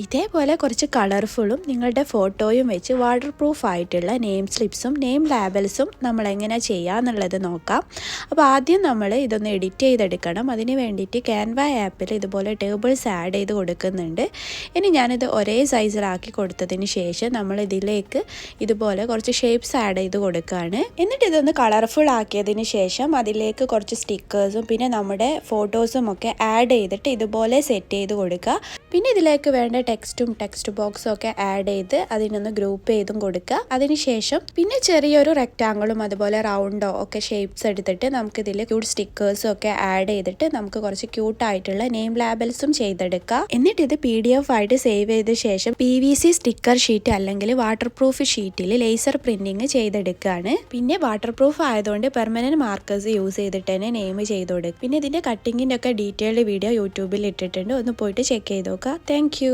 ഇതേപോലെ കുറച്ച് കളർഫുള്ളും നിങ്ങളുടെ ഫോട്ടോയും വെച്ച് വാട്ടർ പ്രൂഫ് ആയിട്ടുള്ള നെയിം സ്ലിപ്സും നെയിം ലാബൽസും നമ്മൾ എങ്ങനെ ചെയ്യാന്നുള്ളത് നോക്കാം. അപ്പോൾ ആദ്യം നമ്മൾ ഇതൊന്ന് എഡിറ്റ് ചെയ്തെടുക്കണം. അതിന് വേണ്ടിയിട്ട് ക്യാൻവ ആപ്പിൽ ഇതുപോലെ ടേബിൾസ് ആഡ് ചെയ്ത് കൊടുക്കുന്നുണ്ട്. ഇനി ഞാനിത് ഒരേ സൈസിലാക്കി കൊടുത്തതിന് ശേഷം നമ്മൾ ഇതിലേക്ക് ഇതുപോലെ കുറച്ച് ഷേപ്സ് ആഡ് ചെയ്ത് കൊടുക്കുകയാണ്. എന്നിട്ട് ഇതൊന്ന് കളർഫുൾ ആക്കിയതിന് ശേഷം അതിലേക്ക് കുറച്ച് സ്റ്റിക്കേഴ്സും പിന്നെ നമ്മുടെ ഫോട്ടോസും ഒക്കെ ആഡ് ചെയ്തിട്ട് ഇതുപോലെ സെറ്റ് ചെയ്ത് കൊടുക്കുക. പിന്നെ ഇതിലേക്ക് വേണ്ട ടെക്സ്റ്റ് ബോക്സും ഒക്കെ ആഡ് ചെയ്ത് അതിനൊന്ന് ഗ്രൂപ്പ് ചെയ്തും കൊടുക്കുക. അതിനുശേഷം പിന്നെ ചെറിയൊരു റെക്റ്റാങ്കിളും അതുപോലെ റൗണ്ടോ ഒക്കെ ഷേപ്സ് എടുത്തിട്ട് നമുക്കിതിൽ ക്യൂട്ട് സ്റ്റിക്കേഴ്സും ഒക്കെ ആഡ് ചെയ്തിട്ട് നമുക്ക് കുറച്ച് ക്യൂട്ടായിട്ടുള്ള നെയിം ലാബൽസും ചെയ്തെടുക്കാം. എന്നിട്ട് ഇത് PDF ആയിട്ട് സേവ് ചെയ്ത ശേഷം PVC സ്റ്റിക്കർ ഷീറ്റ് അല്ലെങ്കിൽ വാട്ടർ പ്രൂഫ് ഷീറ്റിൽ ലേസർ പ്രിന്റിങ് ചെയ്തെടുക്കുകയാണ്. പിന്നെ വാട്ടർ പ്രൂഫ് ആയതുകൊണ്ട് പെർമനന്റ് മാർക്കേഴ്സ് യൂസ് ചെയ്തിട്ട് തന്നെ നെയിം ചെയ്ത് കൊടുക്കും. പിന്നെ ഇതിന്റെ കട്ടിങ്ങിന്റെ ഒക്കെ ഡീറ്റെയിൽഡ് വീഡിയോ യൂട്യൂബിൽ ഇട്ടിട്ടുണ്ട്. ഒന്ന് പോയിട്ട് ചെക്ക് ചെയ്ത് നോക്കുക. Thank you.